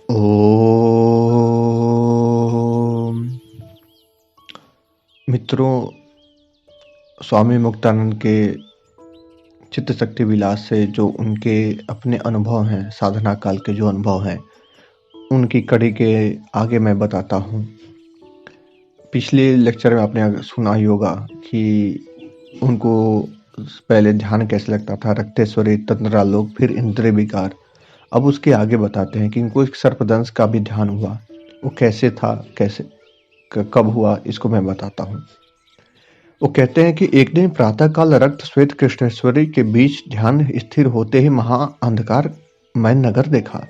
ओम। मित्रों, स्वामी मुक्तानंद के चित्त शक्ति विलास से जो उनके अपने अनुभव हैं, साधना काल के जो अनुभव हैं, उनकी कड़ी के आगे मैं बताता हूँ। पिछले लेक्चर में आपने सुना ही होगा कि उनको पहले ध्यान कैसे लगता था, रक्तेश्वरी, तंद्रालोक, फिर इंद्रिय विकार। अब उसके आगे बताते हैं कि इनको एक सर्पदंश का भी ध्यान हुआ। वो कैसे था, कैसे कब हुआ, इसको मैं बताता हूँ। वो कहते हैं कि एक दिन प्रातःकाल रक्त श्वेत कृष्णेश्वरी के बीच ध्यान स्थिर होते ही महा अंधकार मैं नगर देखा।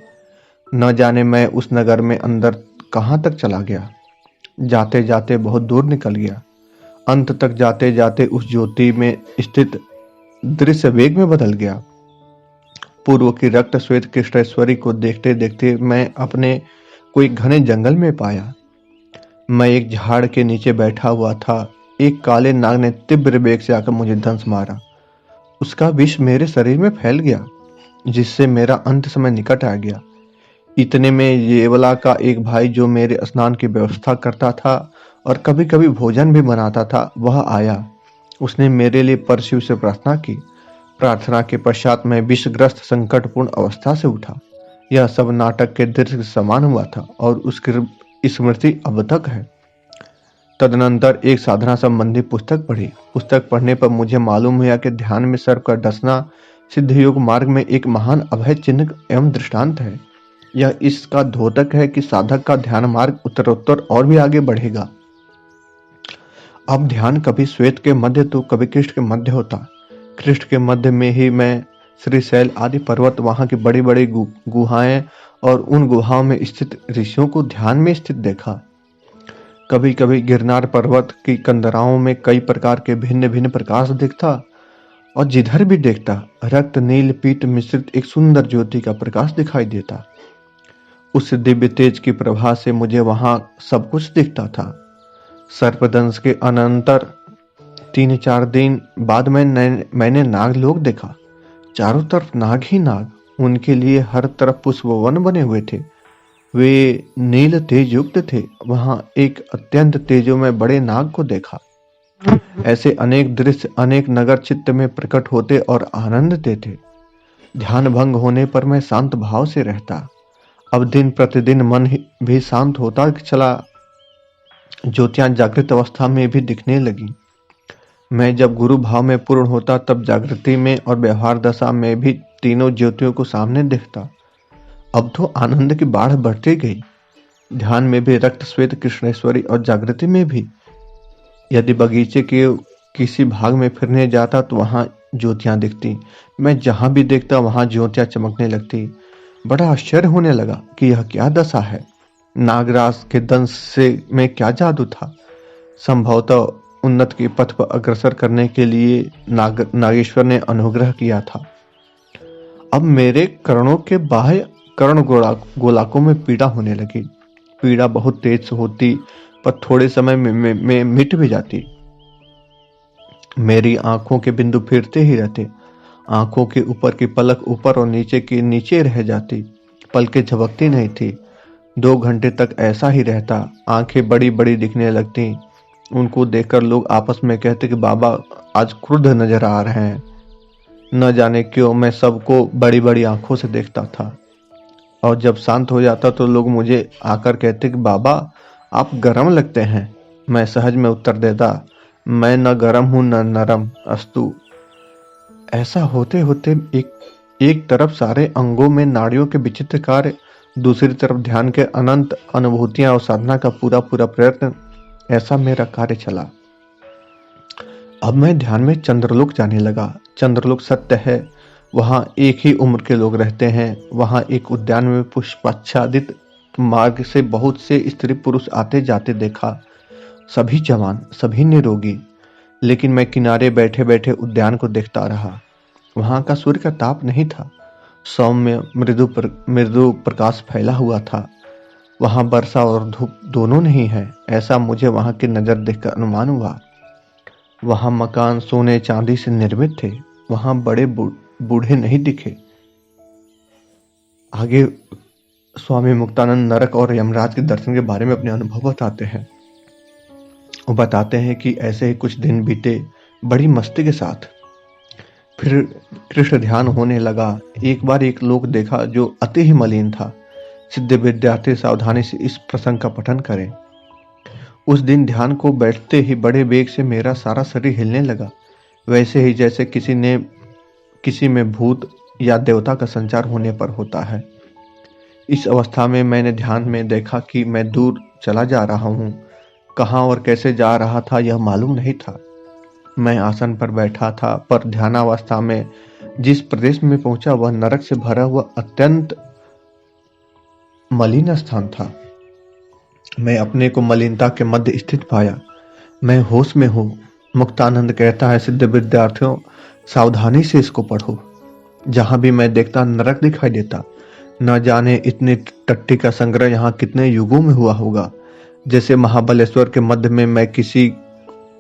न जाने मैं उस नगर में अंदर कहाँ तक चला गया। जाते जाते बहुत दूर निकल गया। अंत तक जाते जाते उस ज्योति में स्थित दृश्य वेग में बदल गया। पूर्व की रक्त श्वेत कृष्णेश्वरी को देखते देखते मैं अपने कोई घने जंगल में पाया। मैं एक झाड़ के नीचे बैठा हुआ था। एक काले नाग ने तीव्र वेग से आकर मुझे दंश मारा। उसका विष मेरे शरीर में फैल गया, जिससे मेरा अंत समय निकट आ गया। इतने में येवला का एक भाई, जो मेरे स्नान की व्यवस्था करता था और कभी कभी भोजन भी बनाता था, वह आया। उसने मेरे लिए परशिव से प्रार्थना की। प्रार्थना के पश्चात मैं विषग्रस्त संकटपूर्ण अवस्था से उठा। यह सब नाटक के दृश्य के समान हुआ था और उसकी स्मृति अब तक है। तदनंतर एक साधना संबंधी पुस्तक पढ़ी। पुस्तक पढ़ने पर मुझे मालूम हुआ कि ध्यान में सर्प का डसना सिद्ध योग मार्ग में एक महान अभय चिन्ह एवं दृष्टांत है। यह इसका द्योतक है कि साधक का ध्यान मार्ग उत्तरोत्तर और भी आगे बढ़ेगा। अब ध्यान कभी श्वेत के मध्य तो कभी कृष्ण के मध्य होता। कृष्ण के मध्य में ही मैं श्रीशैल आदि पर्वत, वहां की बड़ी बड़ी गुहाएं और उन गुहाओं में स्थित ऋषियों को ध्यान में स्थित देखा। कभी कभी गिरनार पर्वत की कंदराओं में कई प्रकार के भिन्न भिन्न प्रकाश दिखता और जिधर भी देखता रक्त नील पीत मिश्रित एक सुंदर ज्योति का प्रकाश दिखाई देता। उस दिव्य तेज की प्रभा से मुझे वहां सब कुछ दिखता था। सर्पदंश के अनंतर 3-4 दिन बाद मैंने नागलोक देखा। चारों तरफ नाग ही नाग। उनके लिए हर तरफ पुष्पवन बने हुए थे। वे नील तेज युक्त थे। वहां एक अत्यंत तेजोमय बड़े नाग को देखा। ऐसे अनेक दृश्य, अनेक नगर चित्त में प्रकट होते और आनंद देते। ध्यान भंग होने पर मैं शांत भाव से रहता। अब दिन प्रतिदिन मन भी शांत होता चला। ज्योतियां जागृत अवस्था में भी दिखने लगी। मैं जब गुरु भाव में पूर्ण होता तब जागृति में और व्यवहार दशा में भी तीनों ज्योतियों को सामने देखता। अब तो आनंद की बाढ़ बढ़ती गई। ध्यान में भी रक्त श्वेत कृष्णेश्वरी और जागृति में भी। यदि बगीचे के किसी भाग में फिरने जाता तो वहां ज्योतियां दिखती। मैं जहां भी देखता वहां ज्योतियां चमकने लगती। बड़ा आश्चर्य होने लगा कि यह क्या दशा है। नागराज के दंश से में क्या जादू था। संभवतः उन्नत के पथ पर अग्रसर करने के लिए नागेश्वर ने अनुग्रह किया था। अब मेरे कर्णों के बाह्य कर्ण गोलाकों में पीड़ा होने लगी। पीड़ा बहुत तेज होती पर थोड़े समय में मिट भी जाती। मेरी आंखों के बिंदु फिरते ही रहते। आंखों के ऊपर की पलक ऊपर और नीचे की नीचे रह जाती। पलकें झपकती नहीं थी। 2 घंटे तक ऐसा ही रहता। आंखें बड़ी बड़ी दिखने लगती। उनको देखकर लोग आपस में कहते कि बाबा आज क्रुद्ध नजर आ रहे हैं। न जाने क्यों मैं सबको बड़ी बड़ी आंखों से देखता था। और जब शांत हो जाता तो लोग मुझे आकर कहते कि बाबा आप गर्म लगते हैं। मैं सहज में उत्तर देता, मैं न गर्म हूं न नरम, अस्तु। ऐसा होते होते एक तरफ सारे अंगों में नाड़ियों के विचित्र कार्य, दूसरी तरफ ध्यान के अनंत अनुभूतियां और साधना का पूरा पूरा प्रयत्न, ऐसा मेरा कार्य चला। अब मैं ध्यान में चंद्रलोक जाने लगा। चंद्रलोक सत्य है। वहां एक ही उम्र के लोग रहते हैं। वहां एक उद्यान में पुष्पाच्छादित मार्ग से बहुत से स्त्री पुरुष आते जाते देखा। सभी जवान, सभी निरोगी। लेकिन मैं किनारे बैठे बैठे उद्यान को देखता रहा। वहां का सूर्य का ताप नहीं था। सौम्य मृदु प्रकाश फैला हुआ था। वहां वर्षा और धूप दोनों नहीं है, ऐसा मुझे वहां की नजर देखकर अनुमान हुआ। वहां मकान सोने चांदी से निर्मित थे। वहां बड़े बूढ़े नहीं दिखे। आगे स्वामी मुक्तानंद नरक और यमराज के दर्शन के बारे में अपने अनुभव बताते हैं। वो बताते हैं कि ऐसे ही कुछ दिन बीते बड़ी मस्ती के साथ। फिर कृष्ण ध्यान होने लगा। एक बार एक लोक देखा जो अति ही मलिन था। सिद्ध विद्यार्थी सावधानी से इस प्रसंग का पठन करें। उस दिन ध्यान को बैठते ही बड़े वेग से मेरा सारा शरीर हिलने लगा, वैसे ही जैसे किसी में भूत या देवता का संचार होने पर होता है। इस अवस्था में मैंने ध्यान में देखा कि मैं दूर चला जा रहा हूँ। कहाँ और कैसे जा रहा था यह मालूम नहीं था। मैं आसन पर बैठा था, पर ध्यानावस्था में जिस प्रदेश में पहुंचा वह नरक से भरा हुआ अत्यंत मलिन स्थान था। मैं अपने को मलिनता के मध्य स्थित पाया। मैं होश में हूँ। मुक्तानंद कहता है, सिद्ध विद्यार्थियों सावधानी से इसको पढ़ो। जहां भी मैं देखता नरक दिखाई देता। न जाने इतनी टट्टी का संग्रह यहाँ कितने युगों में हुआ होगा। जैसे महाबलेश्वर के मध्य में मैं किसी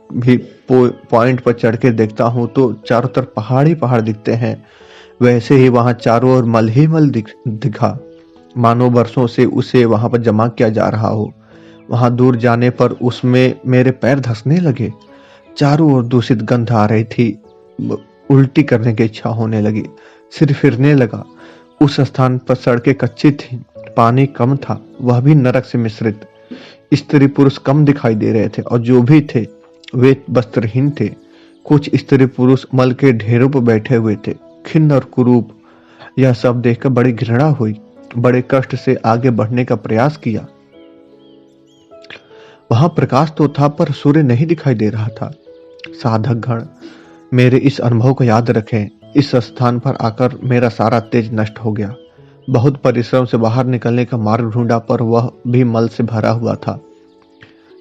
भी पॉइंट पर चढ़ के देखता हूँ तो चारों तरफ पहाड़ ही पहाड़ दिखते हैं, वैसे ही वहां चारों ओर मल ही मल दिखा। मानो वर्षों से उसे वहां पर जमा किया जा रहा हो। वहां दूर जाने पर उसमें मेरे पैर धंसने लगे। चारों ओर दूषित गंध आ रही थी। उल्टी करने की इच्छा होने लगी। सिर फिरने लगा। उस स्थान पर सड़कें कच्ची थी, पानी कम था, वह भी नरक से मिश्रित। स्त्री पुरुष कम दिखाई दे रहे थे और जो भी थे वे वस्त्रहीन थे। कुछ स्त्री पुरुष मल के ढेरों पर बैठे हुए थे, खिन्न और कुरूप। यह सब देखकर बड़ी घृणा हुई। बड़े कष्ट से आगे बढ़ने का प्रयास किया। वहां प्रकाश तो था पर सूर्य नहीं दिखाई दे रहा था। साधक गण मेरे इस अनुभव को याद रखें। इस स्थान पर आकर मेरा सारा तेज नष्ट हो गया। बहुत परिश्रम से बाहर निकलने का मार्ग ढूंढा, पर वह भी मल से भरा हुआ था।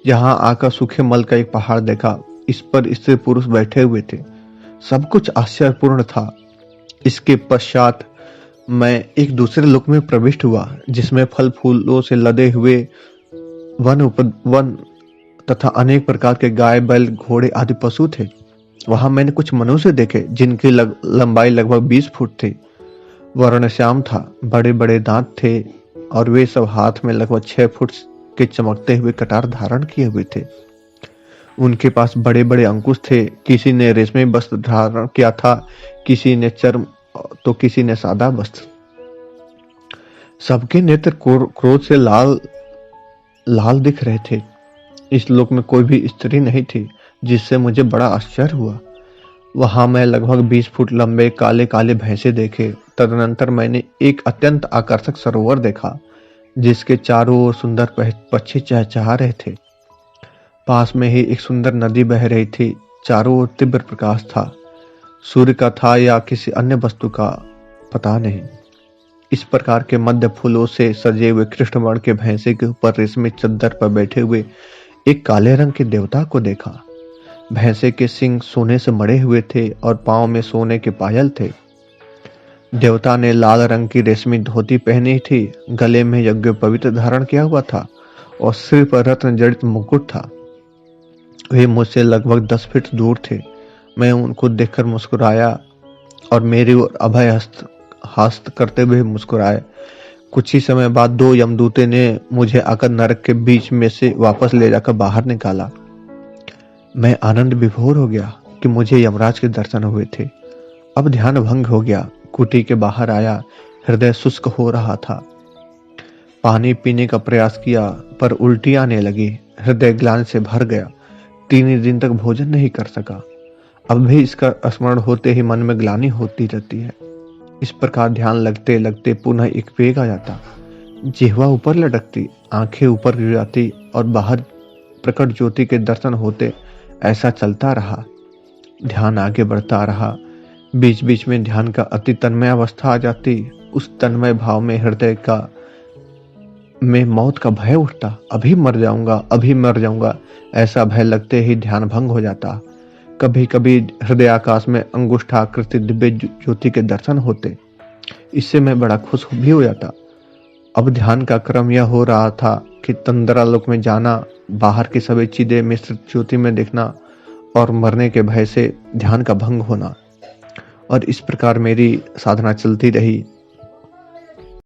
यहाँ आकर सूखे मल का एक पहाड़ देखा। इस पर स्त्री पुरुष बैठे हुए थे। सब कुछ आश्चर्यपूर्ण था। इसके पश्चात मैं एक दूसरे लोक में प्रविष्ट हुआ, जिसमें फल फूलों से लदे हुए वन तथा अनेक प्रकार के गाय, बैल, घोड़े आदि पशु थे। वहां मैंने कुछ मनुष्य देखे जिनकी लंबाई लगभग 20 फुट थी। वर्ण श्याम था, बड़े बड़े दांत थे और वे सब हाथ में लगभग 6 फुट के चमकते हुए कटार धारण किए हुए थे। उनके पास बड़े बड़े अंकुश थे। किसी ने रेशमी वस्त्र धारण किया था, किसी ने चर्म तो किसी ने सादा वस्त्र। सबके नेत्र क्रोध से लाल लाल दिख रहे थे। इस लोक में कोई भी स्त्री नहीं थी, जिससे मुझे बड़ा आश्चर्य हुआ। वहां मैं लगभग 20 फुट लंबे काले काले भैंसे देखे। तदनंतर मैंने एक अत्यंत आकर्षक सरोवर देखा, जिसके चारों ओर सुंदर पक्षी चहचहा रहे थे। पास में ही एक सुंदर नदी बह रही थी। चारों ओर तीव्र प्रकाश था। सूर्य का था या किसी अन्य वस्तु का पता नहीं। इस प्रकार के मध्य फूलों से सजे हुए कृष्णवर्ण के भैंसे के ऊपर रेशमी चद्दर पर बैठे हुए एक काले रंग के देवता को देखा। भैंसे के सींग सोने से मढ़े हुए थे और पांव में सोने के पायल थे। देवता ने लाल रंग की रेशमी धोती पहनी थी, गले में यज्ञोपवीत धारण किया हुआ था और सिर पर रत्न जड़ित मुकुट था। वे मुझसे लगभग 10 फीट दूर थे। मैं उनको देखकर मुस्कुराया और मेरी ओर अभय हस्त करते हुए मुस्कुराए। कुछ ही समय बाद 2 यमदूते ने मुझे आकर नरक के बीच में से वापस ले जाकर बाहर निकाला। मैं आनंद विभोर हो गया कि मुझे यमराज के दर्शन हुए थे। अब ध्यान भंग हो गया। कुटी के बाहर आया। हृदय शुष्क हो रहा था। पानी पीने का प्रयास किया पर उल्टी आने लगी। हृदय ग्लानि से भर गया। 3 दिन तक भोजन नहीं कर सका। अब भी इसका स्मरण होते ही मन में ग्लानि होती रहती है। इस प्रकार ध्यान लगते लगते पुनः एक वेग आ जाता। जिह्वा ऊपर लटकती, आंखें ऊपर गिर जाती और बाहर प्रकट ज्योति के दर्शन होते। ऐसा चलता रहा। ध्यान आगे बढ़ता रहा। बीच बीच में ध्यान का अति तन्मय अवस्था आ जाती। उस तन्मय भाव में हृदय में मौत का भय उठता। अभी मर जाऊंगा, अभी मर जाऊंगा, ऐसा भय लगते ही ध्यान भंग हो जाता। कभी कभी हृदय आकाश में अंगुष्ठाकृति दिव्य ज्योति के दर्शन होते। इससे मैं बड़ा खुश भी हो जाता। अब ध्यान का क्रम यह हो रहा था कि तंद्रालोक में जाना, बाहर की सभी चीजें मिश्रित ज्योति में देखना और मरने के भय से ध्यान का भंग होना। और इस प्रकार मेरी साधना चलती रही।